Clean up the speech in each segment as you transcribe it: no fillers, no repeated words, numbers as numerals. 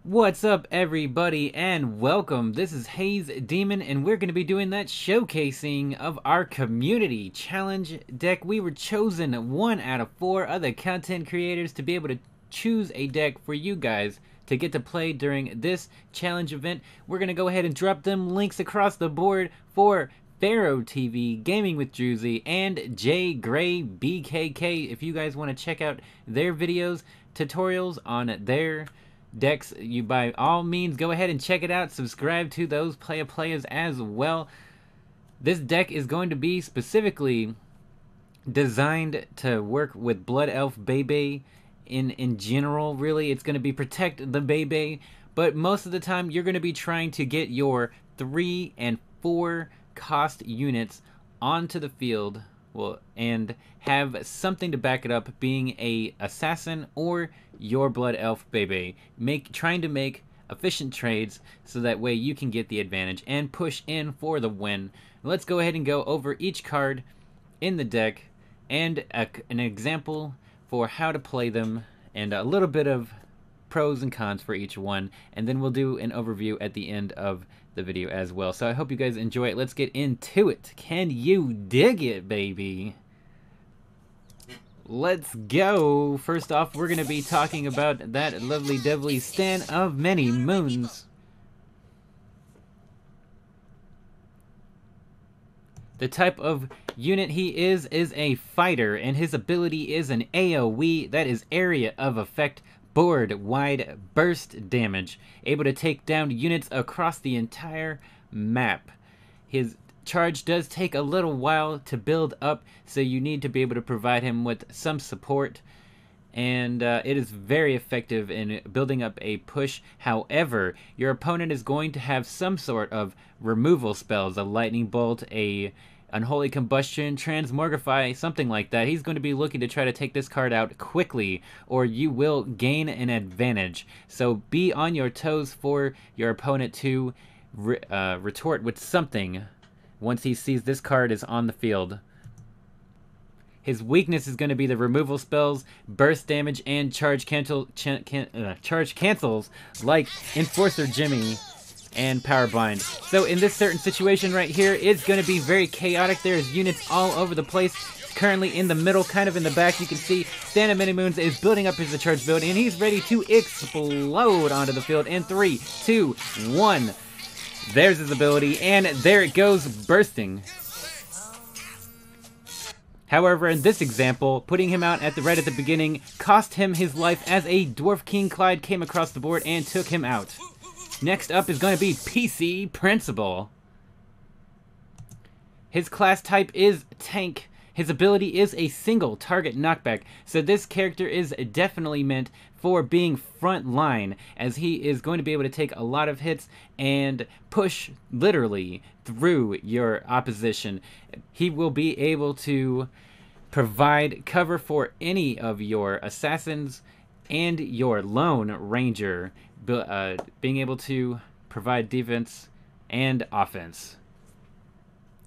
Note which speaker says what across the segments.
Speaker 1: What's up, everybody, and welcome. This is Haze Demon, and we're going to be doing that showcasing of our community challenge deck. We were chosen 1 out of 4 other content creators to be able to choose a deck for you guys to get to play during this challenge event. We're going to go ahead and drop them links across the board for FaroTV, GamingWithDrewzy, and JGRAYBKK. If you guys want to check out their videos, tutorials on their decks, you by all means go ahead and check it out. Subscribe to those players as well. This deck is going to be specifically designed to work with Blood Elf Bebe in general. Really, it's going to be protect the Bebe, but most of the time you're going to be trying to get your 3 and 4 cost units onto the field, well, and have something to back it up, being a assassin or your Blood Elf Bebe. Trying to make efficient trades so that way you can get the advantage and push in for the win. Let's go ahead and go over each card in the deck and an example for how to play them and a little bit of pros and cons for each one, and then we'll do an overview at the end of the video as well. So I hope you guys enjoy it. Let's get into it. Can you dig it, baby? Let's go. First off, we're going to be talking about that lovely devly Stan of Many Moons. The type of unit he is a fighter, and his ability is an AoE, that is area of effect, board-wide burst damage, able to take down units across the entire map. His charge does take a little while to build up, so you need to be able to provide him with some support, and it is very effective in building up a push. However, your opponent is going to have some sort of removal spells, a lightning bolt, a unholy combustion, transmogrify, something like that. He's going to be looking to try to take this card out quickly, or you will gain an advantage. So be on your toes for your opponent to retort with something once he sees this card is on the field. His weakness is going to be the removal spells, burst damage, and charge cancels like Enforcer Jimmy and Power Bind. So in this certain situation right here, it's going to be very chaotic. There's units all over the place. Currently in the middle, kind of in the back, you can see Stan of Many Moons is building up his charge build, and he's ready to explode onto the field in 3, 2, 1. There's his ability, and there it goes, bursting. However, in this example, putting him out right at the beginning cost him his life, as a Dwarf King Clyde came across the board and took him out. Next up is going to be PC Principal. His class type is Tank. His ability is a single target knockback, so this character is definitely meant for being front line, as he is going to be able to take a lot of hits and push literally through your opposition. He will be able to provide cover for any of your assassins and your lone ranger, being able to provide defense and offense.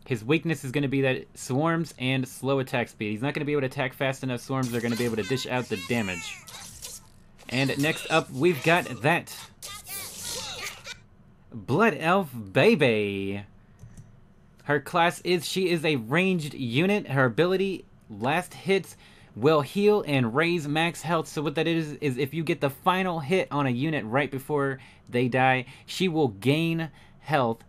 Speaker 1: His weakness is going to be that swarms and slow attack speed. He's not going to be able to attack fast enough. Swarms are going to be able to dish out the damage. And next up, we've got that Blood Elf Bebe. Her class is, she is a ranged unit. Her ability, last hits, will heal and raise max health. So what that is if you get the final hit on a unit right before they die, she will gain health.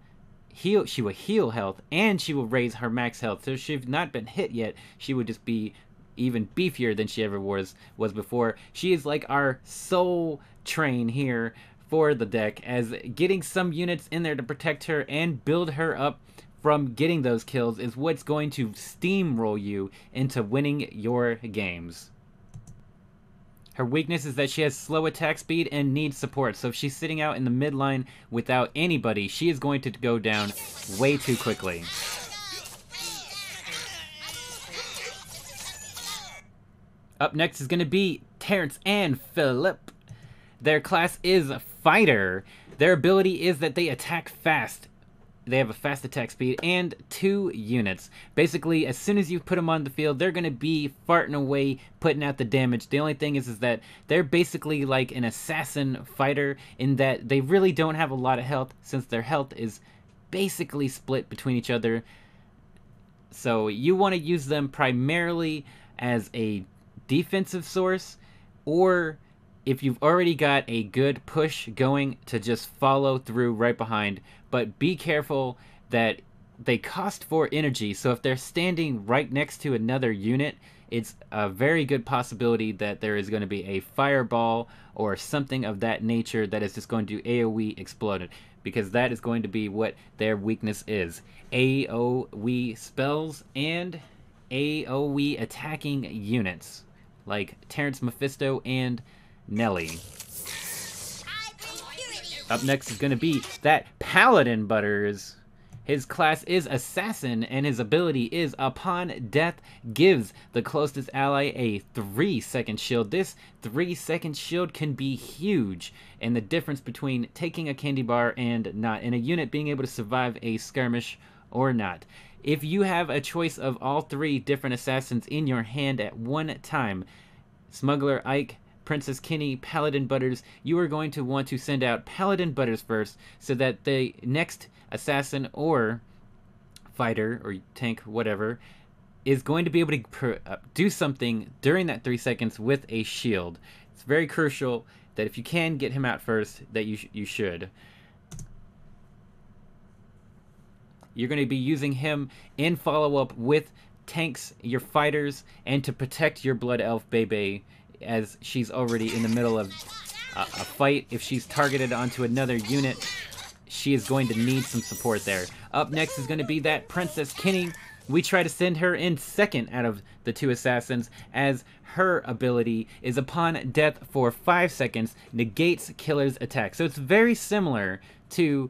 Speaker 1: She will heal health, and she will raise her max health. So if she's not been hit yet, she would just be even beefier than she ever was before. She is like our soul train here for the deck, as getting some units in there to protect her and build her up from getting those kills is what's going to steamroll you into winning your games. Her weakness is that she has slow attack speed and needs support, so if she's sitting out in the midline without anybody, she is going to go down way too quickly. Up next is going to be Terrance and Phillip. Their class is Fighter. Their ability is that they attack fast. they have a fast attack speed, and 2 units. Basically, as soon as you put them on the field, they're going to be farting away, putting out the damage. The only thing is that they're basically like an assassin fighter in that they really don't have a lot of health, since their health is basically split between each other. So you want to use them primarily as a defensive source, or if you've already got a good push going, to just follow through right behind. But be careful that they cost 4 energy, so if they're standing right next to another unit, it's a very good possibility that there is going to be a fireball or something of that nature that is just going to AoE explode it, because that is going to be what their weakness is. AoE spells and AoE attacking units, like Terrance, Mephisto, and Nelly. Up next is going to be that Paladin Butters. His class is Assassin, and his ability is upon death gives the closest ally a 3-second shield. This 3-second shield can be huge, and the difference between taking a candy bar and not, and a unit being able to survive a skirmish or not. If you have a choice of all 3 different assassins in your hand at one time, Smuggler Ike, Princess Kinney, Paladin Butters, you are going to want to send out Paladin Butters first, so that the next assassin or fighter or tank, whatever, is going to be able to do something during that 3 seconds with a shield. It's very crucial that if you can get him out first, that you should. You're going to be using him in follow-up with tanks, your fighters, and to protect your Blood Elf Bebe, as she's already in the middle of a fight. If she's targeted onto another unit, she is going to need some support there. Up next is going to be that Princess Kinney. We try to send her in second out of the 2 assassins, as her ability is upon death for 5 seconds, negates killer's attack. So it's very similar to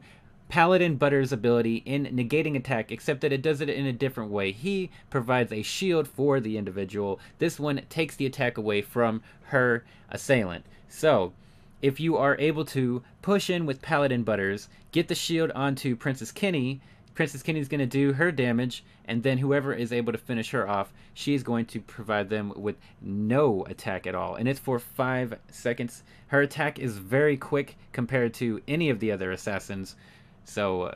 Speaker 1: Paladin Butters' ability in negating attack, except that it does it in a different way. He provides a shield for the individual. This one takes the attack away from her assailant. So if you are able to push in with Paladin Butters, get the shield onto Princess Kinney, Princess Kinney's going to do her damage, and then whoever is able to finish her off, she's going to provide them with no attack at all. And it's for 5 seconds. Her attack is very quick compared to any of the other assassins. So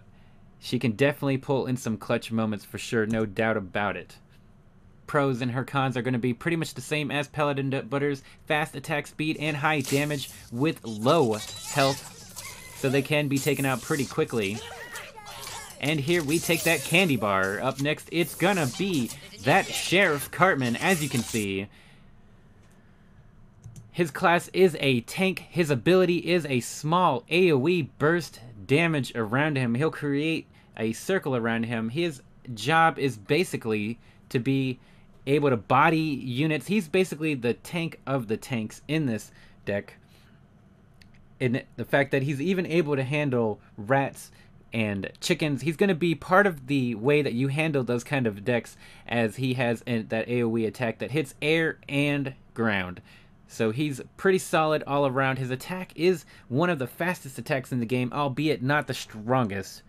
Speaker 1: she can definitely pull in some clutch moments for sure, no doubt about it. Pros and her cons are going to be pretty much the same as Paladin Butters: fast attack speed and high damage with low health, so they can be taken out pretty quickly. And here we take that candy bar. Up next, it's gonna be that Sheriff Cartman. As you can see, his class is a tank. His ability is a small AoE burst damage around him. He'll create a circle around him. His job is basically to be able to body units. He's basically the tank of the tanks in this deck. And the fact that he's even able to handle rats and chickens, he's going to be part of the way that you handle those kind of decks, as he has that AoE attack that hits air and ground. So he's pretty solid all around. His attack is one of the fastest attacks in the game, albeit not the strongest.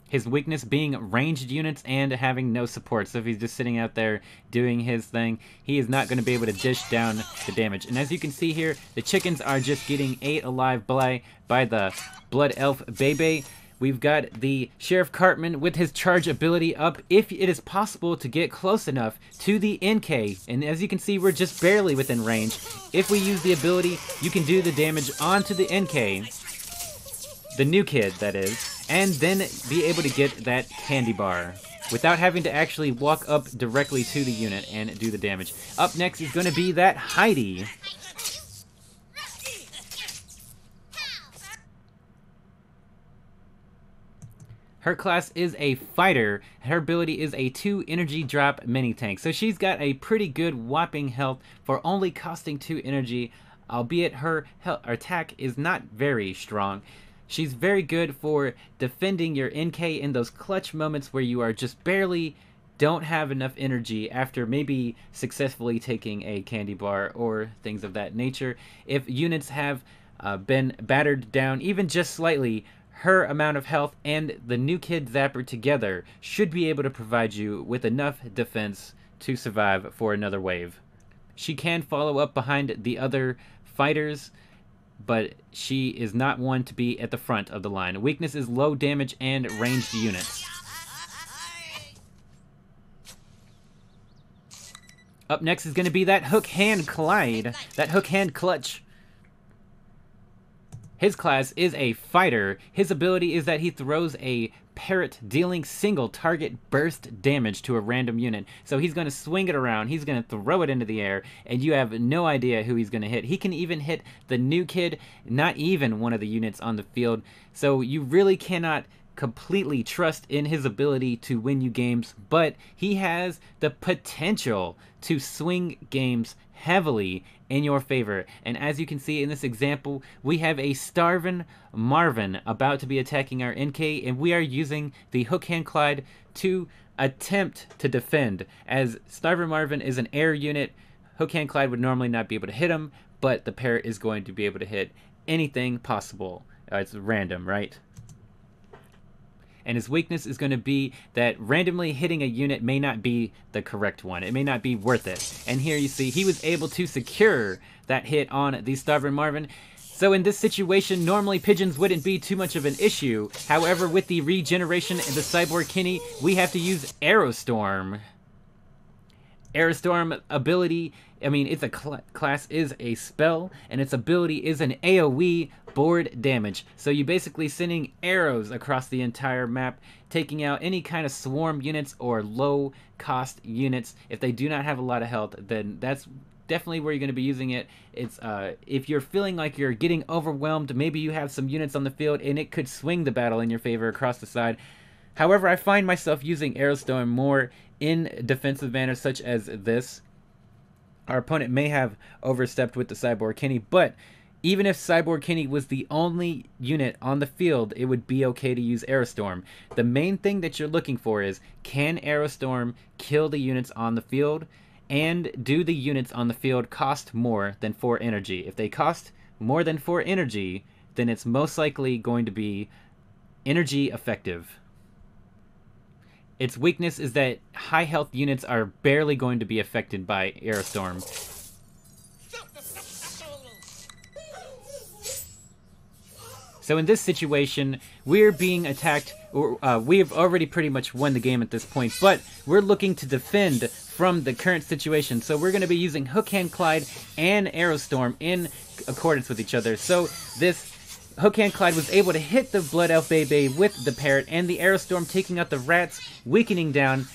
Speaker 1: His weakness being ranged units and having no support. So if he's just sitting out there doing his thing, he is not going to be able to dish down the damage. And as you can see here, the chickens are just getting ate alive by the Blood Elf Bebe. We've got the Sheriff Cartman with his charge ability up if it is possible to get close enough to the NK. And as you can see, we're just barely within range. If we use the ability, you can do the damage onto the NK, the new kid that is, and then be able to get that candy bar without having to actually walk up directly to the unit and do the damage. Up next is going to be that Heidi. Her class is a fighter. Her ability is a 2 energy drop mini tank. So she's got a pretty good whopping health for only costing 2 energy, albeit her attack is not very strong. She's very good for defending your NK in those clutch moments where you are just barely don't have enough energy after maybe successfully taking a candy bar or things of that nature. If units have been battered down even just slightly, her amount of health and the new kid Zapper together should be able to provide you with enough defense to survive for another wave. She can follow up behind the other fighters, but she is not one to be at the front of the line. Weakness is low damage and ranged units. Up next is going to be that hook hand Clyde, that hook hand clutch. His class is a fighter. His ability is that he throws a parrot, dealing single target burst damage to a random unit. So he's going to swing it around, he's going to throw it into the air, and you have no idea who he's going to hit. He can even hit the new kid, not even one of the units on the field. So you really cannot completely trust in his ability to win you games, but he has the potential to swing games heavily in your favor. And as you can see in this example, we have a Starvin' Marvin about to be attacking our NK, and we are using the Hook Hand Clyde to attempt to defend. As Starvin' Marvin is an air unit, Hook Hand Clyde would normally not be able to hit him, but the parrot is going to be able to hit anything possible. It's random, right? And his weakness is going to be that randomly hitting a unit may not be the correct one. It may not be worth it. And here you see he was able to secure that hit on the Starvin' Marvin. So in this situation, normally pigeons wouldn't be too much of an issue. However, with the regeneration and the Cyborg Kinney, we have to use Aerostorm. Aerostorm ability, I mean, it's a class is a spell, and its ability is an AoE board damage. So you're basically sending arrows across the entire map, taking out any kind of swarm units or low cost units. If they do not have a lot of health, then that's definitely where you're going to be using it. It's if you're feeling like you're getting overwhelmed, maybe you have some units on the field and it could swing the battle in your favor across the side. However, I find myself using Aerostorm more in defensive manners such as this. Our opponent may have overstepped with the Cyborg Kinney, but even if Cyborg Kinney was the only unit on the field, it would be okay to use Aerostorm. The main thing that you're looking for is, can Aerostorm kill the units on the field? And do the units on the field cost more than 4 energy? If they cost more than 4 energy, then it's most likely going to be energy effective. Its weakness is that high health units are barely going to be affected by Aerostorm. So in this situation, we're being attacked. We've already pretty much won the game at this point, but we're looking to defend from the current situation. So we're going to be using Hook Hand Clyde and Aerostorm in accordance with each other. So this Hook Hand Clyde was able to hit the Blood Elf Bebe with the parrot, and the Aerostorm taking out the rats, weakening down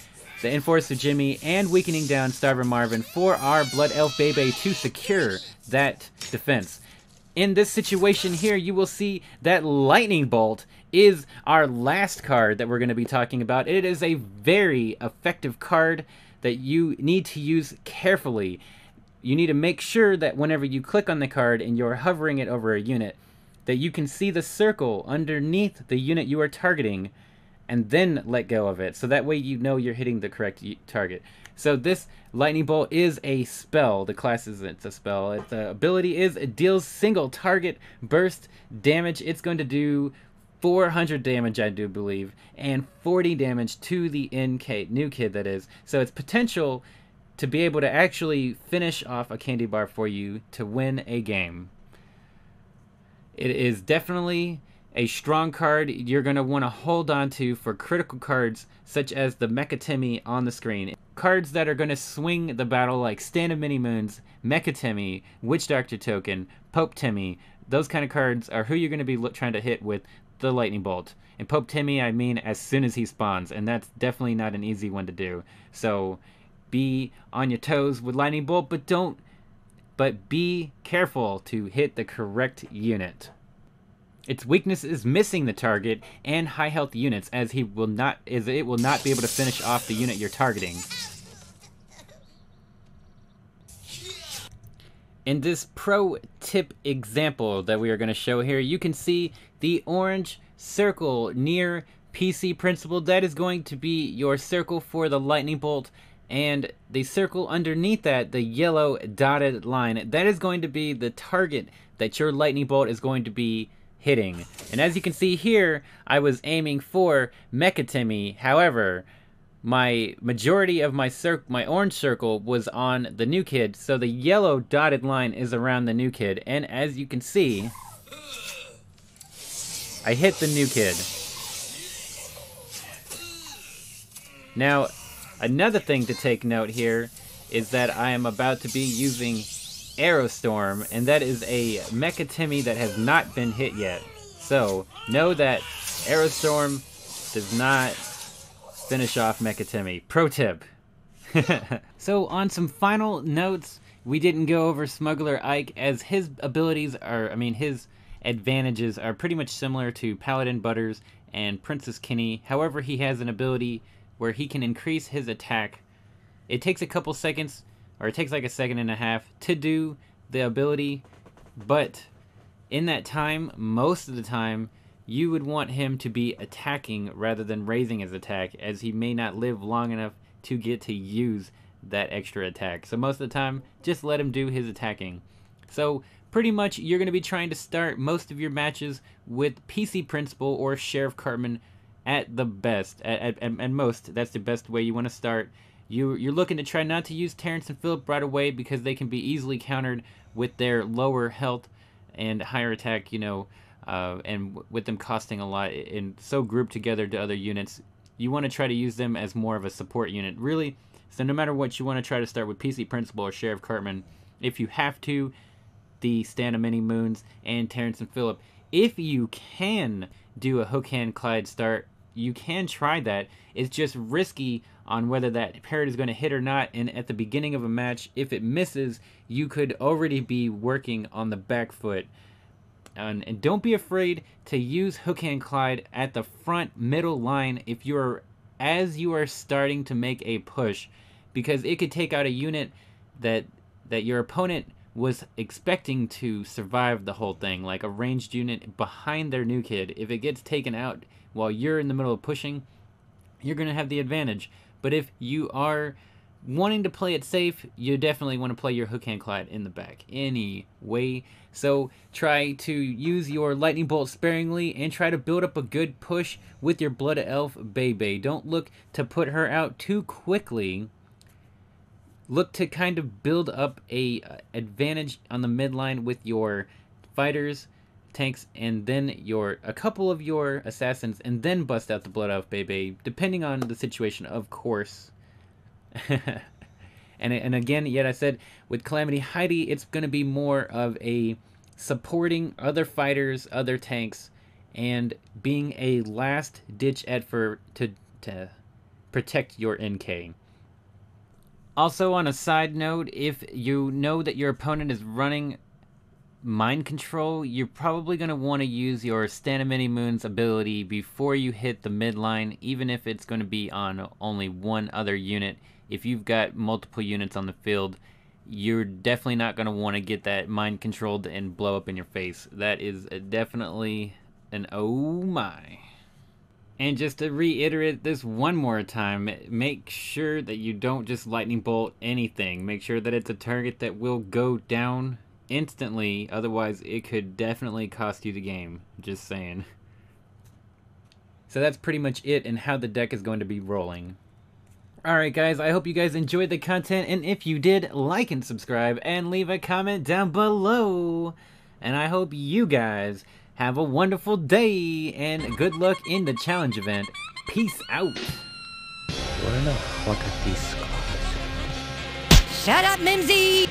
Speaker 1: the Enforcer Jimmy, and weakening down Starvin' Marvin for our Blood Elf Bebe to secure that defense. In this situation here, you will see that Lightning Bolt is our last card that we're going to be talking about. It is a very effective card that you need to use carefully. You need to make sure that whenever you click on the card and you're hovering it over a unit, that you can see the circle underneath the unit you are targeting and then let go of it. So that way you know you're hitting the correct target. So this Lightning Bolt is a spell. The class isn't a spell. Its ability is it deals single target burst damage. It's going to do 400 damage, I do believe, and 40 damage to the new kid, that is. So its potential to be able to actually finish off a candy bar for you to win a game. It is definitely a strong card you're going to want to hold on to for critical cards such as the Mecha Timmy on the screen. Cards that are going to swing the battle like Stand of Many Moons, Mecha Timmy, Witch Doctor Token, Pope Timmy. Those kind of cards are who you're going to be trying to hit with the Lightning Bolt. And Pope Timmy, I mean as soon as he spawns, and that's definitely not an easy one to do. So be on your toes with Lightning Bolt, but be careful to hit the correct unit. Its weakness is missing the target and high health units, as it will not be able to finish off the unit you're targeting. In this pro tip example that we are going to show here, you can see the orange circle near PC Principal. That is going to be your circle for the Lightning Bolt, and the circle underneath that, the yellow dotted line, that is going to be the target that your Lightning Bolt is going to be hitting. And as you can see here, I was aiming for Mecha Timmy. However, my majority of my orange circle was on the new kid, so the yellow dotted line is around the new kid. And as you can see, I hit the new kid. Now, another thing to take note here is that I am about to be using Aerostorm, and that is a Mecha Timmy that has not been hit yet. So, know that Aerostorm does not finish off Mecha Timmy. Pro tip. So, on some final notes, we didn't go over Smuggler Ike, as his abilities are, his advantages are pretty much similar to Paladin Butters and Princess Kinney. However, he has an ability where he can increase his attack. It takes a couple seconds, or it takes like a second and a half to do the ability, but in that time, most of the time, you would want him to be attacking rather than raising his attack, as he may not live long enough to get to use that extra attack. So most of the time, just let him do his attacking. So pretty much, you're going to be trying to start most of your matches with PC Principal or Sheriff Cartman at the best. At most, that's the best way you want to start. You're looking to try not to use Terrance and Phillip right away, because they can be easily countered with their lower health and higher attack, and with them costing a lot and so grouped together to other units. You want to try to use them as more of a support unit, really. So no matter what, you want to try to start with PC Principal or Sheriff Cartman. If you have to, the Stand of Many Moons and Terrance and Phillip. If you can do a Hook Hand Clyde start, you can try that. It's just risky on whether that parrot is going to hit or not, and at the beginning of a match, if it misses, you could already be working on the back foot. And don't be afraid to use Hook Hand Clyde at the front middle line as you are starting to make a push, because it could take out a unit that your opponent was expecting to survive the whole thing, like a ranged unit behind their new kid. If it gets taken out while you're in the middle of pushing, you're going to have the advantage. But if you are wanting to play it safe, you definitely want to play your Hook Hand Clyde in the back anyway. So try to use your Lightning Bolt sparingly and try to build up a good push with your Blood Elf Bebe. Don't look to put her out too quickly. Look to kind of build up a advantage on the midline with your fighters, tanks, and then a couple of your assassins, and then bust out the Blood Elf Bebe, depending on the situation, of course. and again, yet I said, with Calamity Heidi, it's going to be more of a supporting other fighters, other tanks, and being a last-ditch effort to protect your NK. Also, on a side note, if you know that your opponent is running mind control, you're probably going to want to use your Stand of Many Moons ability before you hit the midline, even if it's going to be on only one other unit. If you've got multiple units on the field, you're definitely not going to want to get that mind controlled and blow up in your face. That is definitely an oh my. And just to reiterate this one more time, make sure that you don't just lightning bolt anything. Make sure that it's a target that will go down instantly, otherwise it could definitely cost you the game. Just saying. So that's pretty much it and how the deck is going to be rolling. Alright guys, I hope you guys enjoyed the content, and if you did, like and subscribe and leave a comment down below. And I hope you guys have a wonderful day, and good luck in the challenge event. Peace out.
Speaker 2: Shut up, Mimsy!